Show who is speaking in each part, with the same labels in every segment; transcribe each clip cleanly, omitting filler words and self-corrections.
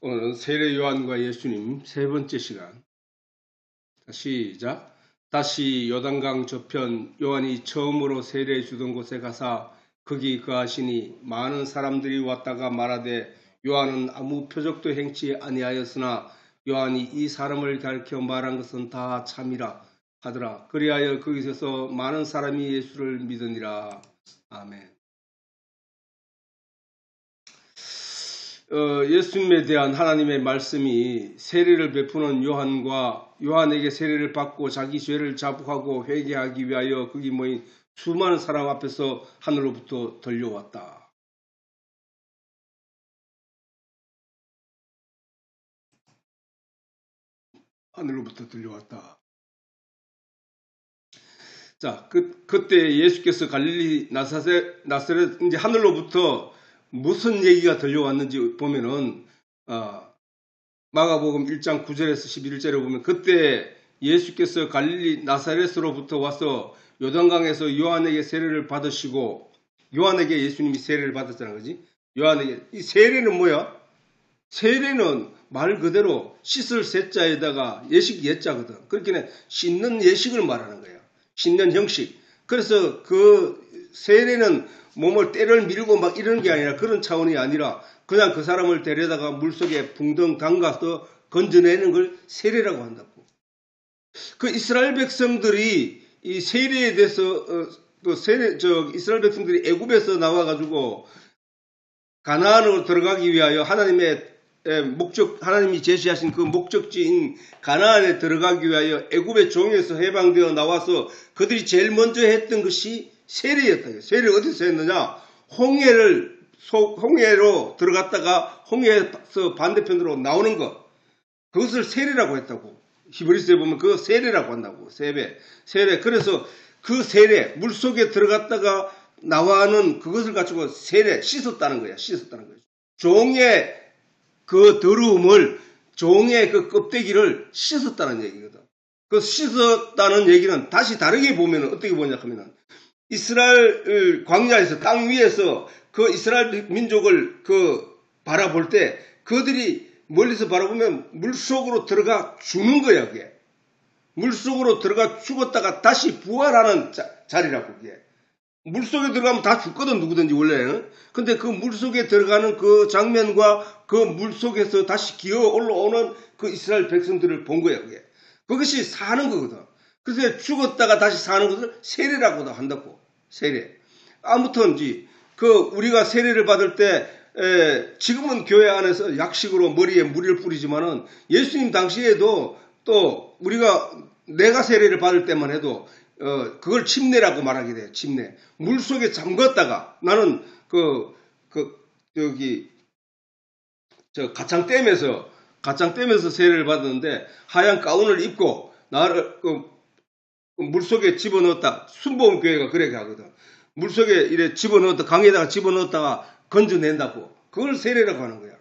Speaker 1: 오늘은 세례 요한과 예수님 세 번째 시간. 시작. 다시 요단강 저편 요한이 처음으로 세례 주던 곳에 가사 거기 거하시니 많은 사람들이 왔다가 말하되 요한은 아무 표적도 행치 아니하였으나 요한이 이 사람을 가르쳐 말한 것은 다 참이라 하더라. 그리하여 거기서 많은 사람이 예수를 믿으니라. 아멘. 예수님에 대한 하나님의 말씀이 세례를 베푸는 요한과 요한에게 세례를 받고 자기 죄를 자복하고 회개하기 위하여 거기 모인 수많은 사람 앞에서 하늘로부터 들려왔다. 하늘로부터 들려왔다. 자, 그때 예수께서 갈릴리 나사렛 이제 하늘로부터 무슨 얘기가 들려왔는지 보면은 마가복음 1장 9절에서 11절에 보면 그때 예수께서 갈릴리 나사렛으로부터 와서 요단강에서 요한에게 세례를 받으시고 요한에게 예수님이 세례를 받았잖아, 그지? 요한에게 이 세례는 뭐야? 세례는 말 그대로 씻을 세자에다가 예식 예자거든. 그렇게 씻는 예식을 말하는 거야. 씻는 형식. 그래서 그 세례는 몸을 때를 밀고 막 이런 게 아니라 그런 차원이 아니라 그냥 그 사람을 데려다가 물속에 붕덩 담가서 건져내는 걸 세례라고 한다고. 그 이스라엘 백성들이 이 세례에 대해서 이스라엘 백성들이 애굽에서 나와가지고 가나안으로 들어가기 위하여 하나님의 목적, 하나님이 제시하신 그 목적지인 가나안에 들어가기 위하여 애굽의 종에서 해방되어 나와서 그들이 제일 먼저 했던 것이 세례였다. 세례를 어디서 했느냐? 홍해로 들어갔다가 홍해에서 반대편으로 나오는 것. 그것을 세례라고 했다고. 히브리서에 보면 그거 세례라고 한다고. 세례. 그래서 그 세례, 물속에 들어갔다가 나와는 그것을 가지고 세례, 씻었다는 거야. 종의 그 더러움을, 종의 그 껍데기를 씻었다는 얘기거든. 그 씻었다는 얘기는 다시 다르게 보면 어떻게 보냐 하면은 이스라엘 광야에서 땅 위에서 그 이스라엘 민족을 바라볼 때 그들이 멀리서 바라보면 물속으로 들어가 죽는 거야, 그게. 물속으로 들어가 죽었다가 다시 부활하는 자리라고, 그게. 물속에 들어가면 다 죽거든, 누구든지 원래는. 근데 그 물속에 들어가는 그 장면과 그 물속에서 다시 기어 올라오는 그 이스라엘 백성들을 본 거야, 그게. 그것이 사는 거거든. 그래서 죽었다가 다시 사는 것을 세례라고도 한다고. 세례. 아무튼 우리가 세례를 받을 때 지금은 교회 안에서 약식으로 머리에 물을 뿌리지만은 예수님 당시에도 또 내가 세례를 받을 때만 해도 그걸 침례라고 말하게 돼요. 침례. 물속에 잠갔다가 나는 가창댐에서 세례를 받았는데 하얀 가운을 입고 나를 물속에 집어넣었다. 순복음교회가 그렇게 하거든. 물속에 이래 집어넣었다. 강에다가 집어넣었다가 건져낸다고. 그걸 세례라고 하는 거야.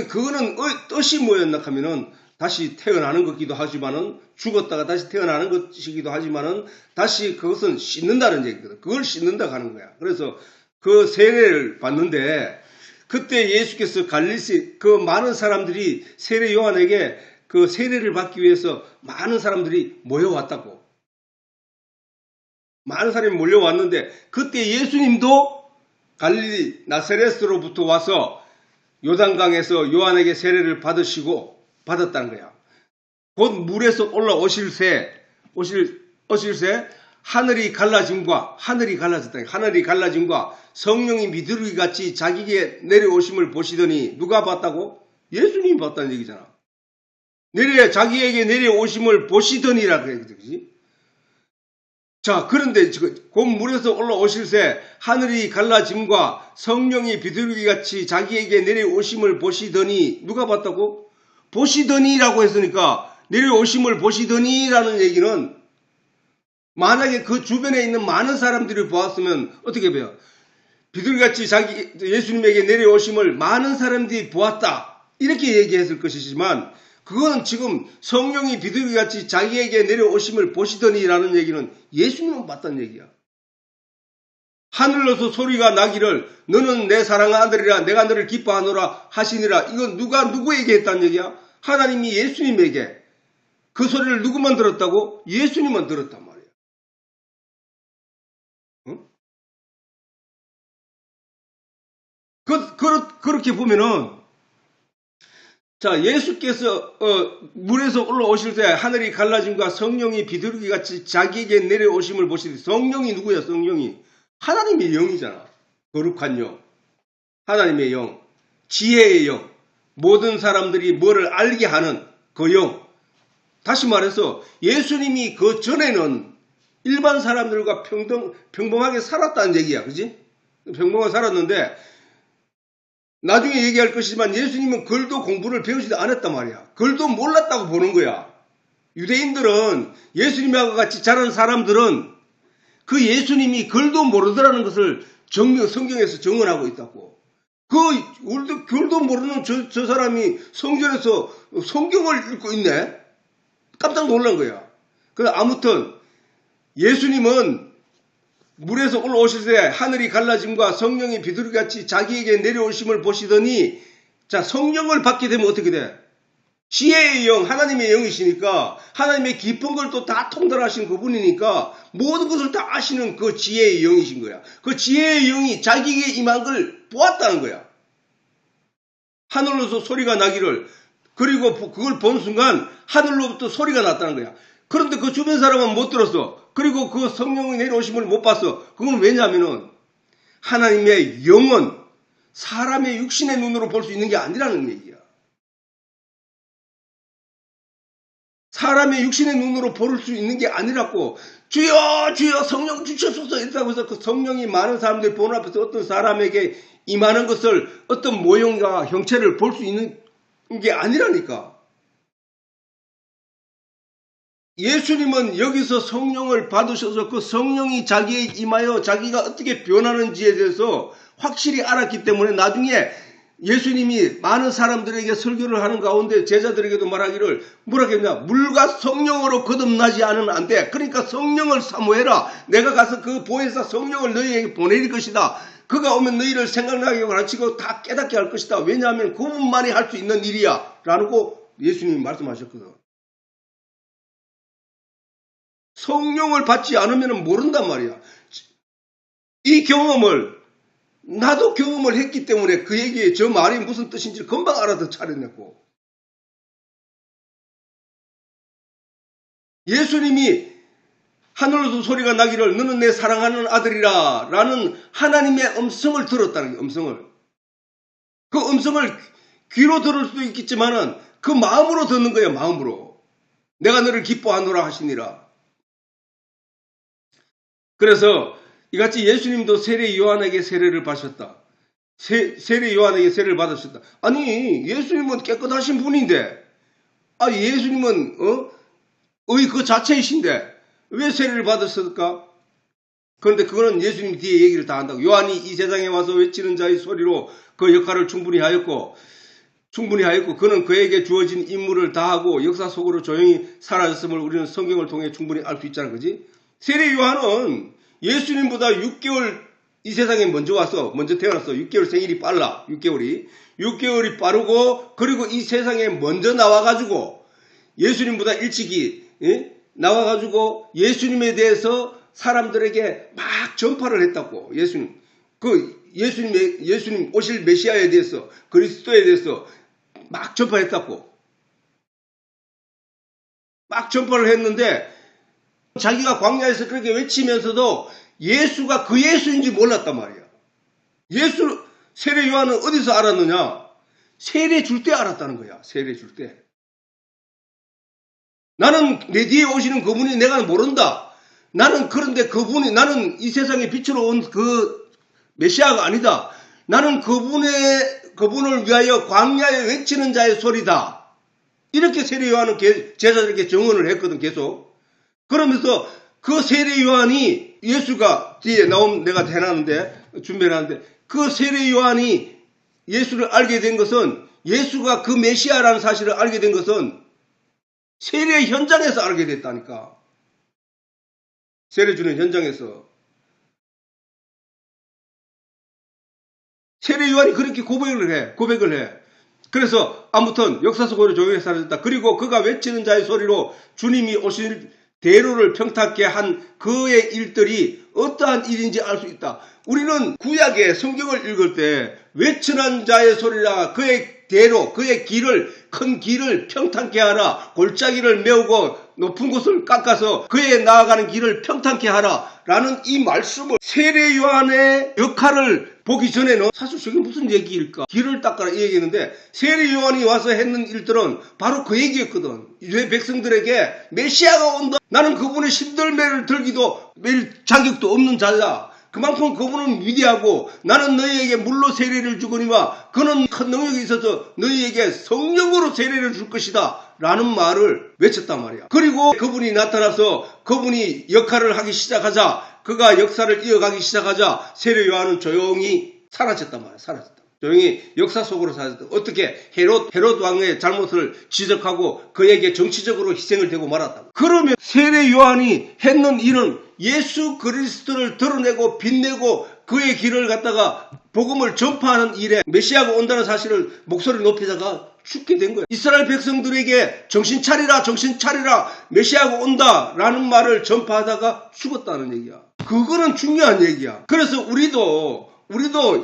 Speaker 1: 그거는 뜻이 뭐였나 하면은 다시 태어나는 것이기도 하지만은 죽었다가 다시 태어나는 것이기도 하지만은 다시 그것은 씻는다는 얘기거든. 그걸 씻는다고 하는 거야. 그래서 그 세례를 받는데 그때 예수께서 갈릴리 그 많은 사람들이 세례 요한에게 그 세례를 받기 위해서 많은 사람들이 모여왔다고. 많은 사람이 몰려왔는데 그때 예수님도 갈릴리 나사렛으로부터 와서 요단강에서 요한에게 세례를 받았다는 거야. 곧 물에서 올라오실새 하늘이 갈라짐과 성령이 비둘기같이 자기에게 내려오심을 보시더니 누가 봤다고? 예수님이 봤다는 얘기잖아. 자기에게 내려오심을 보시더니라 그래. 그지? 자, 그런데 곧 물에서 올라오실새 하늘이 갈라짐과 성령이 비둘기같이 자기에게 내려오심을 보시더니 누가 봤다고? 보시더니라고 했으니까 내려오심을 보시더니라는 얘기는 만약에 그 주변에 있는 많은 사람들이 보았으면 어떻게 봐요? 비둘기같이 예수님에게 내려오심을 많은 사람들이 보았다. 이렇게 얘기했을 것이지만 그거는 지금 성령이 비둘기같이 자기에게 내려오심을 보시더니라는 얘기는 예수님은 봤다는 얘기야. 하늘로서 소리가 나기를 너는 내 사랑하는 아들이라 내가 너를 기뻐하노라 하시니라. 이건 누가 누구에게 했다는 얘기야? 하나님이 예수님에게. 그 소리를 누구만 들었다고? 예수님만 들었단 말이야. 응? 그렇게 보면은, 자, 예수께서 물에서 올라오실 때 하늘이 갈라짐과 성령이 비둘기 같이 자기에게 내려오심을 보시니, 성령이 누구야? 성령이 하나님의 영이잖아. 거룩한 영, 하나님의 영, 지혜의 영, 모든 사람들이 뭐를 알게 하는 그 영. 다시 말해서 예수님이 그 전에는 일반 사람들과 평범하게 살았다는 얘기야. 그지? 평범하게 살았는데 나중에 얘기할 것이지만 예수님은 글도 공부를 배우지도 않았단 말이야. 글도 몰랐다고 보는 거야. 유대인들은 예수님하고 같이 자란 사람들은 그 예수님이 글도 모르더라는 것을 성경에서 증언하고 있다고. 글도 모르는 저 사람이 성전에서 성경을 읽고 있네? 깜짝 놀란 거야. 그래서 아무튼 예수님은 물에서 올라오실 때 하늘이 갈라짐과 성령이 비둘기같이 자기에게 내려오심을 보시더니, 자, 성령을 받게 되면 어떻게 돼? 지혜의 영, 하나님의 영이시니까 하나님의 깊은 걸 또 다 통달하신 그분이니까 모든 것을 다 아시는 그 지혜의 영이신 거야. 그 지혜의 영이 자기에게 임한 걸 보았다는 거야. 하늘로서 소리가 나기를, 그리고 그걸 본 순간 하늘로부터 소리가 났다는 거야. 그런데 그 주변 사람은 못 들었어. 그리고 그 성령이 내려오심을 못 봤어. 그건 왜냐하면은 하나님의 영은 사람의 육신의 눈으로 볼 수 있는 게 아니라는 얘기야. 사람의 육신의 눈으로 볼 수 있는 게 아니라고. 주여 주여 성령 주시옵소서 이랬다고 해서 그 성령이 많은 사람들이 보는 앞에서 어떤 사람에게 임하는 것을 어떤 모형과 형체를 볼 수 있는 게 아니라니까. 예수님은 여기서 성령을 받으셔서 그 성령이 자기에 임하여 자기가 어떻게 변하는지에 대해서 확실히 알았기 때문에 나중에 예수님이 많은 사람들에게 설교를 하는 가운데 제자들에게도 말하기를 뭐라 했냐? 물과 성령으로 거듭나지 않으면 안 돼. 그러니까 성령을 사모해라. 내가 가서 그 보혜사 성령을 너희에게 보낼 것이다. 그가 오면 너희를 생각나게 가르치고 다 깨닫게 할 것이다. 왜냐하면 그분만이 할 수 있는 일이야. 라고 예수님이 말씀하셨거든. 성령을 받지 않으면 모른단 말이야. 이 경험을 나도 경험을 했기 때문에 그에게 저 말이 무슨 뜻인지 금방 알아듣 차려냈고, 예수님이 하늘로서 소리가 나기를 너는 내 사랑하는 아들이라 라는 하나님의 음성을 들었다는 게, 음성을. 그 음성을 귀로 들을 수도 있겠지만은 그 마음으로 듣는 거예요. 마음으로. 내가 너를 기뻐하노라 하시니라. 그래서 이같이 예수님도 세례 요한에게 세례를 받으셨다. 세례 요한에게 세례를 받으셨다. 아니 예수님은 깨끗하신 분인데, 예수님은 의 그 자체이신데 왜 세례를 받으셨을까? 그런데 그거는 예수님 뒤에 얘기를 다 한다고. 요한이 이 세상에 와서 외치는 자의 소리로 그 역할을 충분히 하였고 그는 그에게 주어진 임무를 다하고 역사 속으로 조용히 사라졌음을 우리는 성경을 통해 충분히 알 수 있잖아. 그지? 세례 요한은 예수님보다 6개월 이 세상에 먼저 태어났어. 6개월 생일이 빨라. 6개월이 빠르고, 그리고 이 세상에 먼저 나와가지고 예수님보다 일찍이 나와가지고 예수님에 대해서 사람들에게 막 전파를 했다고. 예수님 오실 메시아에 대해서, 그리스도에 대해서 막 전파했다고. 막 전파를 했는데 자기가 광야에서 그렇게 외치면서도 예수가 그 예수인지 몰랐단 말이야. 세례 요한은 어디서 알았느냐? 세례 줄 때 알았다는 거야. 세례 줄 때. 나는 내 뒤에 오시는 그분이 내가 모른다. 그런데 나는 이 세상에 빛으로 온 그 메시아가 아니다. 나는 그분을 위하여 광야에 외치는 자의 소리다. 이렇게 세례 요한은 제자들에게 증언을 했거든, 계속. 그러면서 그 세례 요한이 예수가 뒤에 내가 준비해놨는데 그 세례 요한이 예수를 알게 된 것은, 예수가 그 메시아라는 사실을 알게 된 것은 세례 현장에서 알게 됐다니까. 세례 주는 현장에서. 세례 요한이 그렇게 고백을 해. 그래서 아무튼 역사 속으로 조용히 사라졌다. 그리고 그가 외치는 자의 소리로 주님이 오실 대로를 평탄케 한 그의 일들이 어떠한 일인지 알 수 있다. 우리는 구약의 성경을 읽을 때 외치는 자의 소리라 그의 대로, 그의 길을, 큰 길을 평탄케 하라. 골짜기를 메우고 높은 곳을 깎아서 그의 나아가는 길을 평탄케 하라. 라는 이 말씀을 세례 요한의 역할을 보기 전에는 사실 저게 무슨 얘기일까? 길을 닦아라 이 얘기했는데 세례 요한이 와서 했는 일들은 바로 그 얘기였거든. 이스라엘 백성들에게 메시아가 온다. 나는 그분의 신들매를 들기도 매일 자격도 없는 자다. 그만큼 그분은 위대하고 나는 너희에게 물로 세례를 주거니와 그는 큰 능력이 있어서 너희에게 성령으로 세례를 줄 것이다 라는 말을 외쳤단 말이야. 그리고 그분이 나타나서 그분이 역할을 하기 시작하자, 그가 역사를 이어가기 시작하자 세례 요한은 조용히 사라졌단 말이야. 사라졌다. 조용히 역사 속으로 사라졌다. 어떻게 헤롯 왕의 잘못을 지적하고 그에게 정치적으로 희생을 되고 말았다. 그러면 세례 요한이 했는 일은 예수 그리스도를 드러내고 빛내고 그의 길을 갖다가 복음을 전파하는 일에 메시아가 온다는 사실을 목소리 높이다가 죽게 된 거예요. 이스라엘 백성들에게 정신 차리라 메시아가 온다라는 말을 전파하다가 죽었다는 얘기야. 그거는 중요한 얘기야. 그래서 우리도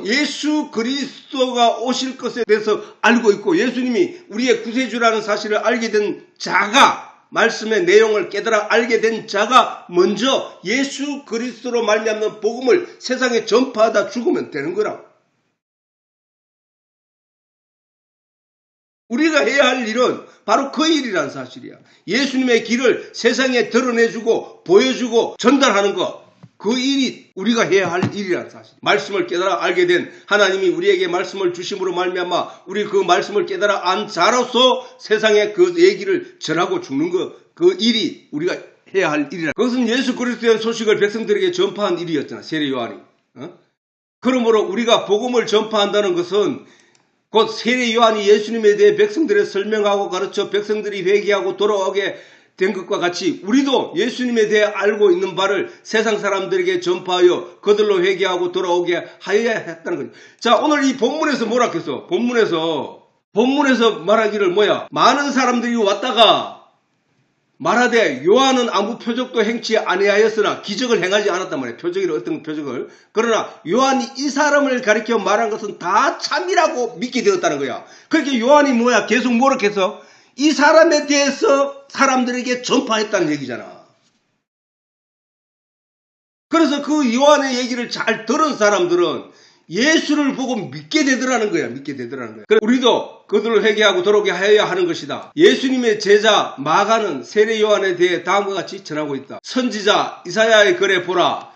Speaker 1: 예수 그리스도가 오실 것에 대해서 알고 있고 예수님이 우리의 구세주라는 사실을 알게 된 자가, 말씀의 내용을 깨달아 알게 된 자가 먼저 예수 그리스도로 말미암는 복음을 세상에 전파하다 죽으면 되는 거라. 우리가 해야 할 일은 바로 그 일이란 사실이야. 예수님의 길을 세상에 드러내주고 보여주고 전달하는 것. 그 일이 우리가 해야 할 일이란 사실. 말씀을 깨달아 알게 된 하나님이 우리에게 말씀을 주심으로 말미암아 우리 그 말씀을 깨달아 안 자로서 세상에 그 얘기를 전하고 죽는 것. 그 일이 우리가 해야 할 일이라. 그것은 예수 그리스도에 대한 소식을 백성들에게 전파한 일이었잖아. 세례 요한이. 그러므로 우리가 복음을 전파한다는 것은 곧 세례 요한이 예수님에 대해 백성들에 설명하고 가르쳐 백성들이 회개하고 돌아오게 된 것과 같이 우리도 예수님에 대해 알고 있는 바를 세상 사람들에게 전파하여 그들로 회개하고 돌아오게 하여야 했다는 거죠. 자, 오늘 이 본문에서 뭐라 했어? 본문에서 말하기를 뭐야? 많은 사람들이 왔다가 말하되 요한은 아무 표적도 행치 아니하였으나 기적을 행하지 않았단 말이에요. 표적이라 어떤 표적을. 그러나 요한이 이 사람을 가리켜 말한 것은 다 참이라고 믿게 되었다는 거야. 그렇게 요한이 뭐야? 계속 뭐라 했어? 이 사람에 대해서 사람들에게 전파했다는 얘기잖아. 그래서 그 요한의 얘기를 잘 들은 사람들은 예수를 보고 믿게 되더라는 거야. 그래 우리도 그들을 회개하고 돌아오게 하여야 하는 것이다. 예수님의 제자 마가는 세례 요한에 대해 다음과 같이 전하고 있다. 선지자 이사야의 글에 보라.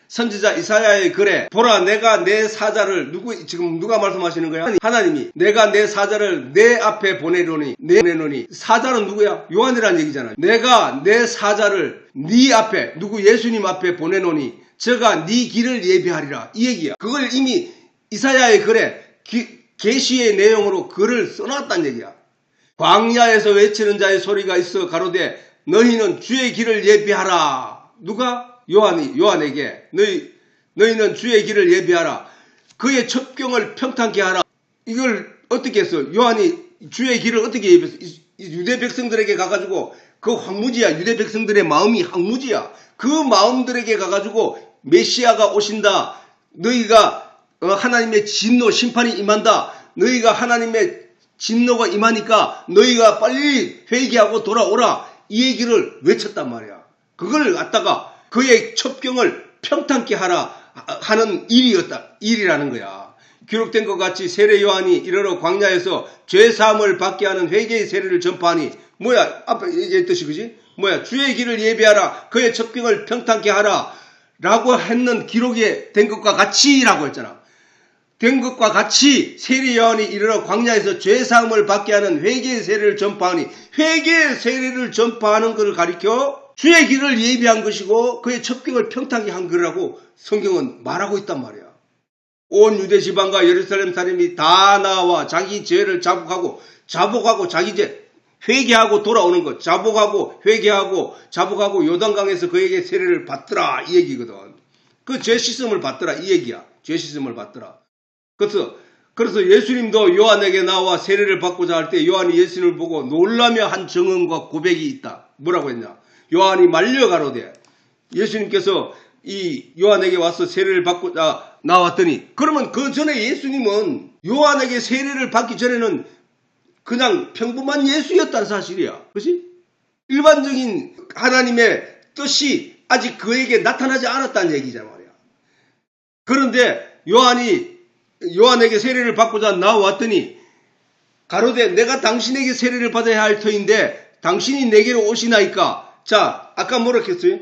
Speaker 1: 선지자 이사야의 글에 보라 내가 내 사자를 지금 누가 말씀하시는 거야? 하나님이 내가 내 사자를 내 앞에 보내노니 사자는 누구야? 요한이라는 얘기잖아. 내가 내 사자를 네 앞에 예수님 앞에 보내노니 저가 네 길을 예비하리라 이 얘기야. 그걸 이미 이사야의 글에 계시의 내용으로 글을 써놨단 얘기야. 광야에서 외치는 자의 소리가 있어 가로되 너희는 주의 길을 예비하라. 누가? 요한에게 너희는 주의 길을 예비하라. 그의 첩경을 평탄케 하라. 이걸 어떻게 했어? 요한이 주의 길을 어떻게 예비했어? 유대 백성들에게 가가지고 그 황무지야. 유대 백성들의 마음이 황무지야. 그 마음들에게 가가지고 메시아가 오신다. 너희가 하나님의 진노 심판이 임한다. 너희가 하나님의 진노가 임하니까 너희가 빨리 회개하고 돌아오라. 이 얘기를 외쳤단 말이야. 그걸 갖다가 그의 첩경을 평탄케 하라 하는 일이라는 거야. 기록된 것 같이 세례 요한이 이르러 광야에서 죄사함을 받게 하는 회개의 세례를 전파하니 뭐야? 아까 얘기했듯이 그지? 뭐야? 주의 길을 예비하라. 그의 첩경을 평탄케 하라 라고 했는 기록이 된 것과 같이라고 했잖아. 된 것과 같이 세례 요한이 이르러 광야에서 죄사함을 받게 하는 회개의 세례를 전파하니 회개의 세례를 전파하는 것을 가리켜 주의 길을 예비한 것이고 그의 첩경을 평탄케 한 거라고 성경은 말하고 있단 말이야. 온 유대 지방과 예루살렘 사람이 다 나와 자기 죄를 자복하고 자기 죄 회개하고 돌아오는 것. 자복하고 회개하고 자복하고 요단강에서 그에게 세례를 받더라 이 얘기거든. 그 죄 씻음을 받더라 이 얘기야. 죄 씻음을 받더라. 그래서 예수님도 요한에게 나와 세례를 받고자 할 때 요한이 예수님을 보고 놀라며 한 증언과 고백이 있다. 뭐라고 했냐? 요한이 말려 가로되, 예수님께서 이 요한에게 와서 세례를 받고자 나왔더니, 그러면 그 전에 예수님은 요한에게 세례를 받기 전에는 그냥 평범한 예수였다는 사실이야. 그렇지? 일반적인 하나님의 뜻이 아직 그에게 나타나지 않았다는 얘기잖아 말이야. 그런데 요한에게 세례를 받고자 나왔더니 가로되 내가 당신에게 세례를 받아야 할 터인데 당신이 내게로 오시나이까. 자, 아까 뭐라 했어요?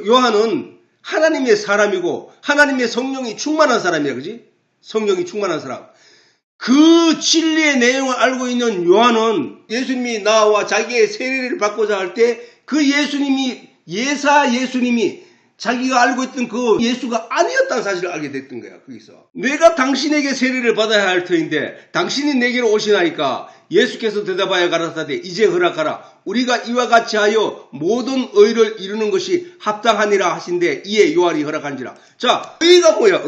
Speaker 1: 요한은 하나님의 사람이고 하나님의 성령이 충만한 사람이야. 그지? 성령이 충만한 사람. 그 진리의 내용을 알고 있는 요한은 예수님이 나와 자기의 세례를 받고자 할 때 그 예수님이 자기가 알고 있던 그 예수가 아니었다는 사실을 알게 됐던 거야. 거기서 내가 당신에게 세례를 받아야 할 터인데 당신이 내게로 오시나이까. 예수께서 대답하여 가라사대 이제 허락하라. 우리가 이와 같이 하여 모든 의를 이루는 것이 합당하니라 하신데 이에 요한이 허락한지라. 자, 의가 뭐야?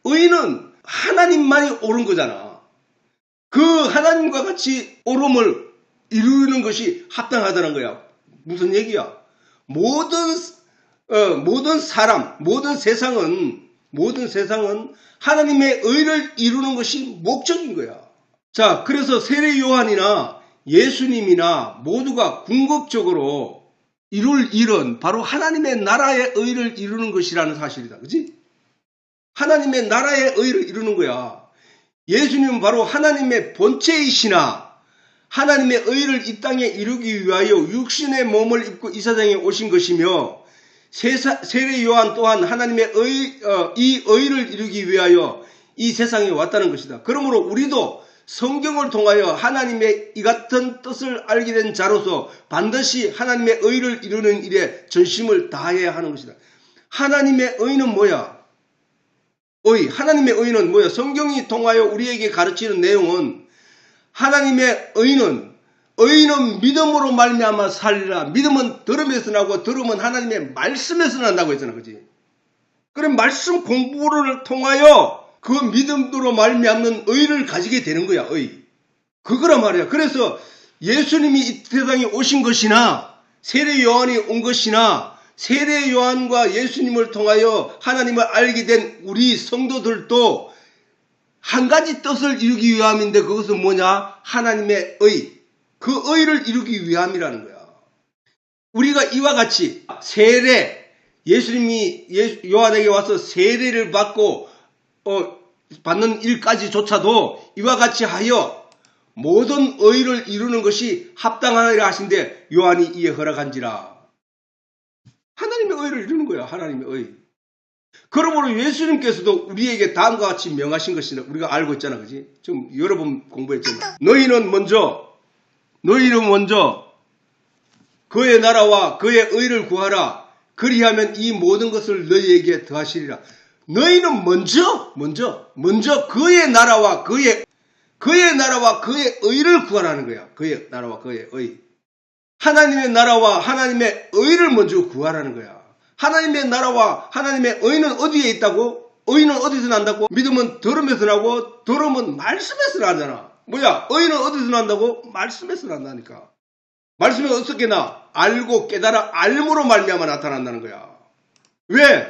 Speaker 1: 의는 하나님만이 옳은 거잖아. 그 하나님과 같이 옳음을 이루는 것이 합당하다는 거야. 무슨 얘기야? 모든 사람, 모든 세상은 하나님의 의를 이루는 것이 목적인 거야. 자, 그래서 세례 요한이나 예수님이나 모두가 궁극적으로 이룰 일은 바로 하나님의 나라의 의를 이루는 것이라는 사실이다. 그치? 하나님의 나라의 의를 이루는 거야. 예수님은 바로 하나님의 본체이시나 하나님의 의를 이 땅에 이루기 위하여 육신의 몸을 입고 이 세상에 오신 것이며 세례 요한 또한 하나님의 이 의를 이루기 위하여 이 세상에 왔다는 것이다. 그러므로 우리도 성경을 통하여 하나님의 이 같은 뜻을 알게 된 자로서 반드시 하나님의 의를 이루는 일에 전심을 다해야 하는 것이다. 하나님의 의는 뭐야? 하나님의 의는 뭐야? 성경이 통하여 우리에게 가르치는 내용은 하나님의 의는 믿음으로 말미암아 살리라. 믿음은 들음에서 나고 들음은 하나님의 말씀에서 난다고 했잖아. 그지? 그럼 말씀 공부를 통하여 그 믿음으로 말미암는 의를 가지게 되는 거야. 그거란 말이야. 그래서 예수님이 이 세상에 오신 것이나 세례 요한이 온 것이나 세례 요한과 예수님을 통하여 하나님을 알게 된 우리 성도들도 한 가지 뜻을 이루기 위함인데 그것은 뭐냐? 하나님의 의. 그 의를 이루기 위함이라는 거야. 우리가 이와 같이 예수님이 요한에게 와서 세례를 받고 받는 일까지조차도 이와 같이 하여 모든 의를 이루는 것이 합당하리라 하신데 요한이 이에 허락한지라. 하나님의 의를 이루는 거야. 하나님의 의. 그러므로 예수님께서도 우리에게 다음과 같이 명하신 것이 우리가 알고 있잖아. 그지? 좀 여러 번 공부했잖아. 너희는 먼저 그의 나라와 그의 의를 구하라. 그리하면 이 모든 것을 너희에게 더하시리라. 너희는 먼저 그의 나라와 그의 의를 구하라는 거야. 그의 나라와 그의 의. 하나님의 나라와 하나님의 의를 먼저 구하라는 거야. 하나님의 나라와 하나님의 의는 어디에 있다고? 의는 어디서 난다고? 믿음은 들음에서 나고 들음은 말씀에서 나잖아. 뭐야? 의는 어디서 난다고? 말씀에서 난다니까. 말씀이 어떻게 나? 알고 깨달아 알므로 말미암아 나타난다는 거야. 왜?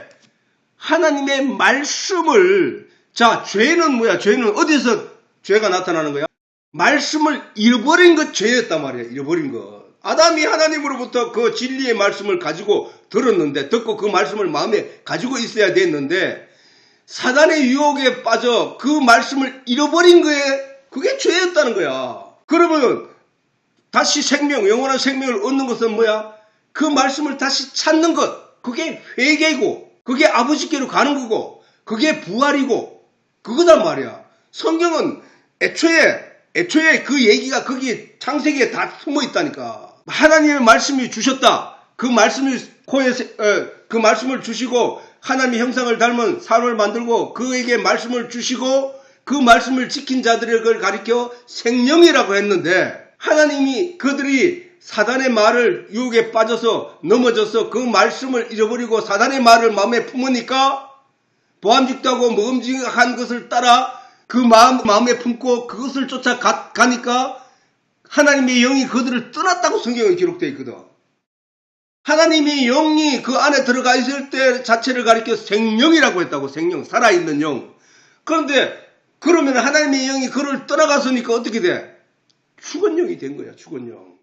Speaker 1: 하나님의 말씀을. 자, 죄는 뭐야? 죄는 어디서 죄가 나타나는 거야? 말씀을 잃어버린 것 죄였단 말이야. 잃어버린 것. 아담이 하나님으로부터 그 진리의 말씀을 가지고 들었는데, 듣고 그 말씀을 마음에 가지고 있어야 됐는데 사단의 유혹에 빠져 그 말씀을 잃어버린 거에 그게 죄였다는 거야. 그러면 다시 영원한 생명을 얻는 것은 뭐야? 그 말씀을 다시 찾는 것. 그게 회개고, 그게 아버지께로 가는 거고, 그게 부활이고, 그거단 말이야. 성경은 애초에 그 얘기가 거기 창세기에 다 숨어 있다니까. 하나님의 말씀이 주셨다. 그 말씀을 주시고 하나님의 형상을 닮은 사람을 만들고 그에게 말씀을 주시고 그 말씀을 지킨 자들을 그걸 가리켜 생명이라고 했는데, 하나님이 그들이 사단의 말을 유혹에 빠져서 넘어져서 그 말씀을 잃어버리고 사단의 말을 마음에 품으니까 보암직도 하고 먹음직한 것을 따라 그 마음에 품고 그것을 쫓아가니까 하나님의 영이 그들을 떠났다고 성경에 기록되어 있거든. 하나님의 영이 그 안에 들어가 있을 때 자체를 가리켜 생명이라고 했다고. 생명, 살아있는 영. 그런데 그러면 하나님의 영이 그를 떠나갔으니까 어떻게 돼? 죽은 영이 된 거야. 죽은 영.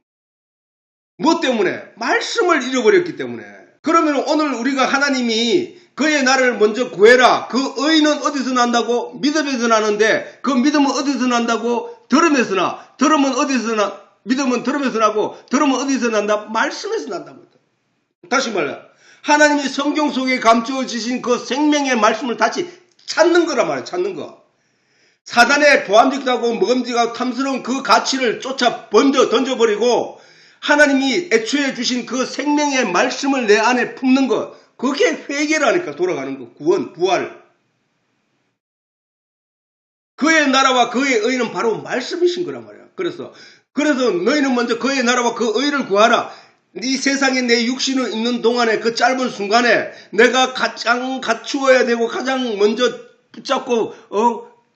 Speaker 1: 뭐 때문에? 말씀을 잃어버렸기 때문에. 그러면 오늘 우리가 하나님이 그의 나를 먼저 구해라. 그 의는 어디서 난다고? 믿음에서 나는데 그 믿음은 어디서 난다고? 들음에서 나. 들음은 어디서 나? 믿음은 들음에서 나고 들음은 어디서 난다? 말씀에서 난다고. 다시 말해. 하나님이 성경 속에 감추어지신 그 생명의 말씀을 다시 찾는 거란 말이야. 찾는 거. 사단의 보암직하고 먹음직하고 탐스러운 그 가치를 쫓아 던져버리고 하나님이 애초에 주신 그 생명의 말씀을 내 안에 품는 것. 그게 회개라니까. 돌아가는 거. 구원, 부활. 그의 나라와 그의 의는 바로 말씀이신 거란 말이야. 그래서 너희는 먼저 그의 나라와 그 의를 구하라. 이 세상에 내 육신을 있는 동안에 그 짧은 순간에 내가 가장 갖추어야 되고 가장 먼저 붙잡고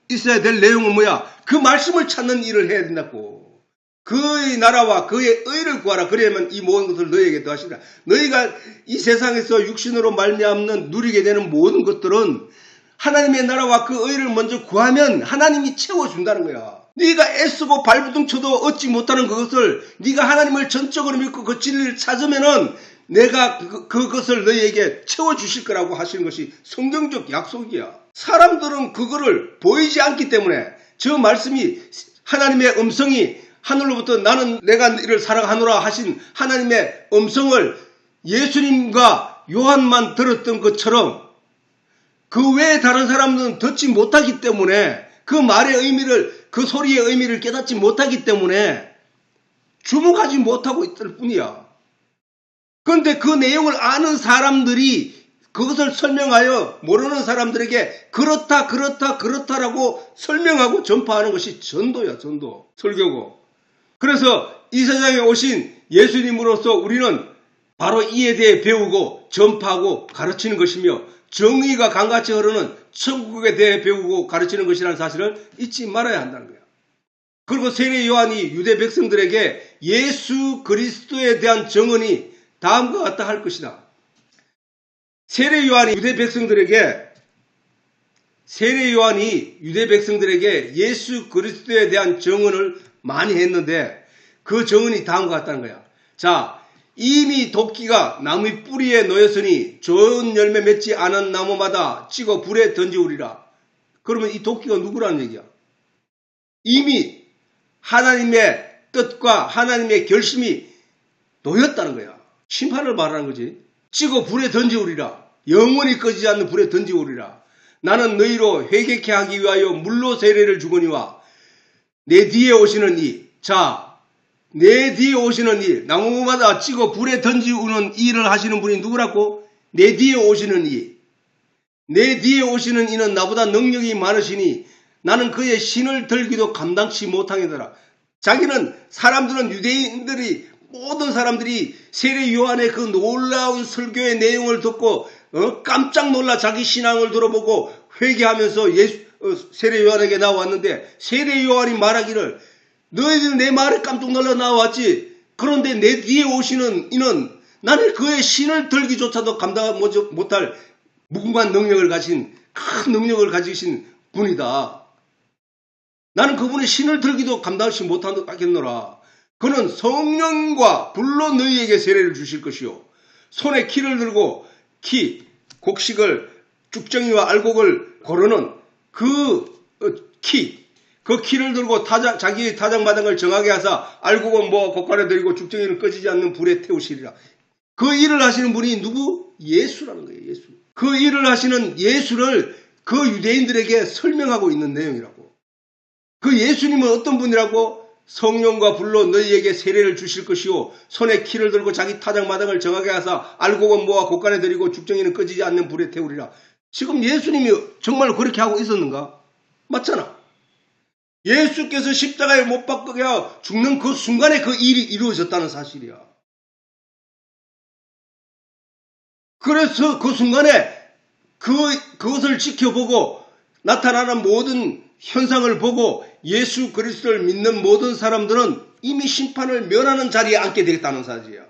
Speaker 1: 있어야 될 내용은 뭐야? 그 말씀을 찾는 일을 해야 된다고. 그의 나라와 그의 의를 구하라. 그래야만 이 모든 것을 너희에게 더하시리라. 너희가 이 세상에서 육신으로 말미암는 누리게 되는 모든 것들은 하나님의 나라와 그 의를 먼저 구하면 하나님이 채워준다는 거야. 네가 애쓰고 발부둥 쳐도 얻지 못하는 그것을 네가 하나님을 전적으로 믿고 그 진리를 찾으면은 내가 그것을 너희에게 채워주실 거라고 하시는 것이 성경적 약속이야. 사람들은 그거를 보이지 않기 때문에 저 말씀이 하나님의 음성이 하늘로부터 나는 내가 이를 사랑하노라 하신 하나님의 음성을 예수님과 요한만 들었던 것처럼 그 외에 다른 사람들은 듣지 못하기 때문에 그 말의 의미를 그 소리의 의미를 깨닫지 못하기 때문에 주목하지 못하고 있을 뿐이야. 그런데 그 내용을 아는 사람들이 그것을 설명하여 모르는 사람들에게 그렇다라고 설명하고 전파하는 것이 전도야. 전도. 설교고. 그래서 이 세상에 오신 예수님으로서 우리는 바로 이에 대해 배우고 전파하고 가르치는 것이며 정의가 강같이 흐르는 천국에 대해 배우고 가르치는 것이라는 사실을 잊지 말아야 한다는 거야. 그리고 세례 요한이 유대 백성들에게 예수 그리스도에 대한 정언이 다음과 같다 할 것이다. 세례 요한이 유대 백성들에게 예수 그리스도에 대한 정언을 많이 했는데 그 정언이 다음과 같다는 거야. 자, 이미 도끼가 나무의 뿌리에 놓였으니 좋은 열매 맺지 않은 나무마다 찍어 불에 던지우리라. 그러면 이 도끼가 누구라는 얘기야? 이미 하나님의 뜻과 하나님의 결심이 놓였다는 거야. 심판을 말하는 거지. 찍어 불에 던지우리라. 영원히 꺼지지 않는 불에 던지우리라. 나는 너희로 회개케 하기 위하여 물로 세례를 주거니와 내 뒤에 오시는 이. 자, 내 뒤에 오시는 일, 나무마다 찍어 불에 던지우는 일을 하시는 분이 누구라고? 내 뒤에 오시는 이. 내 뒤에 오시는 이는 나보다 능력이 많으시니 나는 그의 신을 들기도 감당치 못하겠더라. 자기는 유대인들이 모든 사람들이 세례 요한의 그 놀라운 설교의 내용을 듣고 깜짝 놀라 자기 신앙을 들어보고 회개하면서 세례 요한에게 나왔는데 세례 요한이 말하기를 너희들 내 말에 깜짝 놀라 나왔지. 그런데 내 뒤에 오시는 이는 나는 그의 신을 들기조차도 감당 못할 무궁한 능력을 가진 큰 능력을 가지신 분이다. 나는 그분의 신을 들기도 감당하지 못하겠노라. 그는 성령과 불로 너희에게 세례를 주실 것이요. 손에 키를 들고 곡식을 쭉정이와 알곡을 고르는 그 키를 들고 자기의 타작마당을 정하게 하사 알곡은 곡간에 들이고 죽정이는 꺼지지 않는 불에 태우시리라. 그 일을 하시는 분이 누구? 예수라는 거예요. 예수. 그 일을 하시는 예수를 그 유대인들에게 설명하고 있는 내용이라고. 그 예수님은 어떤 분이라고? 성령과 불로 너희에게 세례를 주실 것이요 손에 키를 들고 자기 타작마당을 정하게 하사 알곡은 모아 곡간에 들이고 죽정이는 꺼지지 않는 불에 태우리라. 지금 예수님이 정말 그렇게 하고 있었는가? 맞잖아. 예수께서 십자가에 못 박혀 죽는 그 순간에 그 일이 이루어졌다는 사실이야. 그래서 그 순간에 그것을 지켜보고 나타나는 모든 현상을 보고 예수 그리스도를 믿는 모든 사람들은 이미 심판을 면하는 자리에 앉게 되겠다는 사실이야.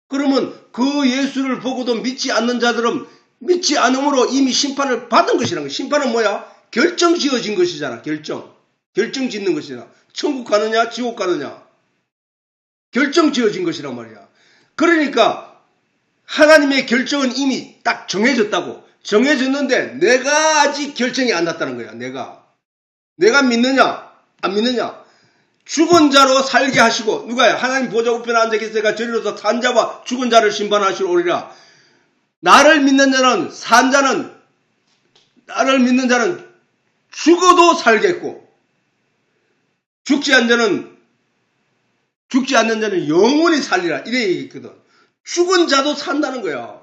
Speaker 1: 그러면 그 예수를 보고도 믿지 않는 자들은 믿지 않음으로 이미 심판을 받은 것이라는 거야. 심판은 뭐야? 결정 지어진 것이잖아. 결정 짓는 것이잖아. 천국 가느냐 지옥 가느냐 결정 지어진 것이란 말이야. 그러니까 하나님의 결정은 이미 딱 정해졌다고. 정해졌는데 내가 아직 결정이 안 났다는 거야. 내가 믿느냐 안 믿느냐. 죽은 자로 살게 하시고, 누가요? 하나님 보좌 우편에 앉아 계시니까 저리로서 산 자와 죽은 자를 심판하시러 오리라. 나를 믿는 자는, 나를 믿는 자는 죽어도 살겠고, 죽지 않는 자는 영원히 살리라. 이래 얘기했거든. 죽은 자도 산다는 거야.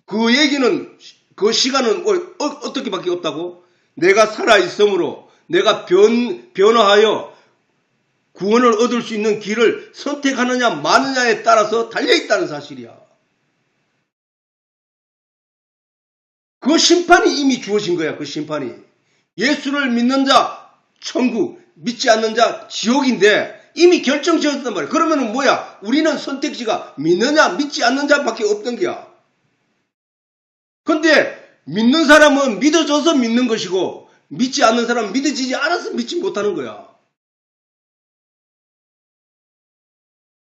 Speaker 1: 그 얘기는, 그 시간은 어떻게 밖에 없다고? 내가 살아있으므로, 내가 변화하여 구원을 얻을 수 있는 길을 선택하느냐 마느냐에 따라서 달려있다는 사실이야. 그 심판이 이미 주어진 거야. 그 심판이. 예수를 믿는 자 천국, 믿지 않는 자 지옥인데 이미 결정 지었단 말이야. 그러면은 뭐야? 우리는 선택지가 믿느냐 믿지 않는 자밖에 없던 거야. 근데 믿는 사람은 믿어져서 믿는 것이고 믿지 않는 사람은 믿어지지 않아서 믿지 못하는 거야.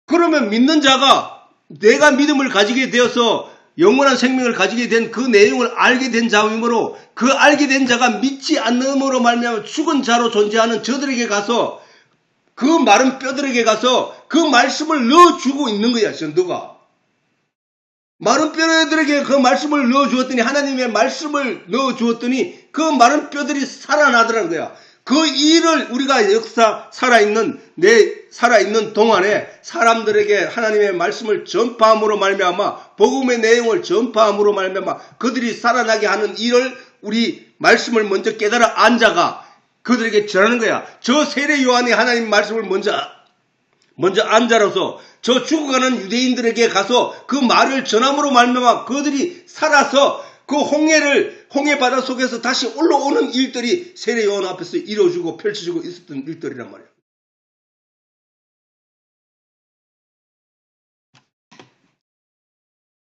Speaker 1: 그러면 믿는 자가 내가 믿음을 가지게 되어서 영원한 생명을 가지게 된 그 내용을 알게 된 자이므로 그 알게 된 자가 믿지 않음으로 말미암아 죽은 자로 존재하는 저들에게 가서 그 마른 뼈들에게 가서 그 말씀을 넣어주고 있는 거야. 전도가. 마른 뼈들에게 그 말씀을 넣어주었더니 하나님의 말씀을 넣어주었더니 그 마른 뼈들이 살아나더라는 거야. 그 일을 우리가 살아있는 동안에 사람들에게 하나님의 말씀을 전파함으로 말미암아 복음의 내용을 전파함으로 말미암아 그들이 살아나게 하는 일을 우리 말씀을 먼저 깨달아 앉아가 그들에게 전하는 거야. 저 세례 요한이 하나님 말씀을 먼저 앉아로서 저 죽어가는 유대인들에게 가서 그 말을 전함으로 말미암아 그들이 살아서 그 홍해 바다 속에서 다시 올라오는 일들이 세례 요한 앞에서 이루어지고 펼쳐지고 있었던 일들이란 말이야.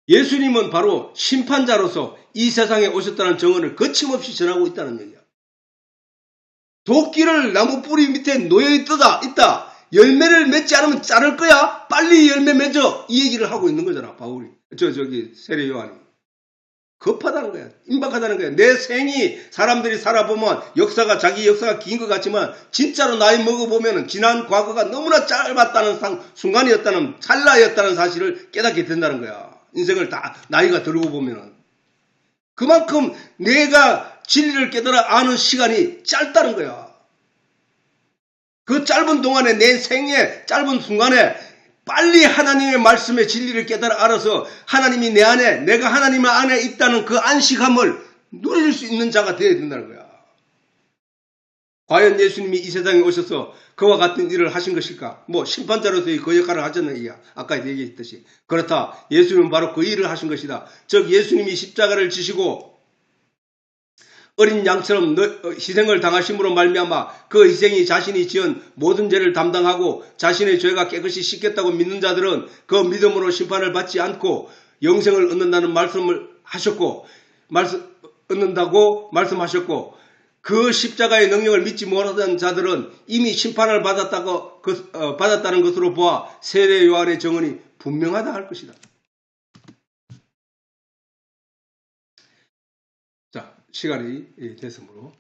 Speaker 1: 예수님은 바로 심판자로서 이 세상에 오셨다는 증언을 거침없이 전하고 있다는 얘기야. 도끼를 나무 뿌리 밑에 놓여 있다. 열매를 맺지 않으면 자를 거야. 빨리 열매 맺어. 이 얘기를 하고 있는 거잖아. 바울이. 세례 요한이. 급하다는 거야. 임박하다는 거야. 내 생이 사람들이 살아보면 자기 역사가 긴 것 같지만 진짜로 나이 먹어보면 지난 과거가 너무나 짧았다는 순간이었다는 찰나였다는 사실을 깨닫게 된다는 거야. 인생을 다 나이가 들고 보면은. 그만큼 내가 진리를 깨달아 아는 시간이 짧다는 거야. 그 짧은 동안에 내 생의 짧은 순간에 빨리 하나님의 말씀의 진리를 깨달아 알아서 하나님이 내 안에 내가 하나님 안에 있다는 그 안식함을 누릴 수 있는 자가 되어야 된다는 거야. 과연 예수님이 이 세상에 오셔서 그와 같은 일을 하신 것일까? 심판자로서의 그 역할을 하셨는 얘기야. 아까 얘기했듯이. 그렇다. 예수님은 바로 그 일을 하신 것이다. 즉 예수님이 십자가를 지시고 어린 양처럼 희생을 당하심으로 말미암아 그 희생이 자신이 지은 모든 죄를 담당하고 자신의 죄가 깨끗이 씻겼다고 믿는 자들은 그 믿음으로 심판을 받지 않고 영생을 얻는다는 말씀을 얻는다고 말씀하셨고 그 십자가의 능력을 믿지 못하던 자들은 이미 심판을 받았다는 것으로 보아 세례 요한의 증언이 분명하다 할 것이다. 자, 시간이 됐으므로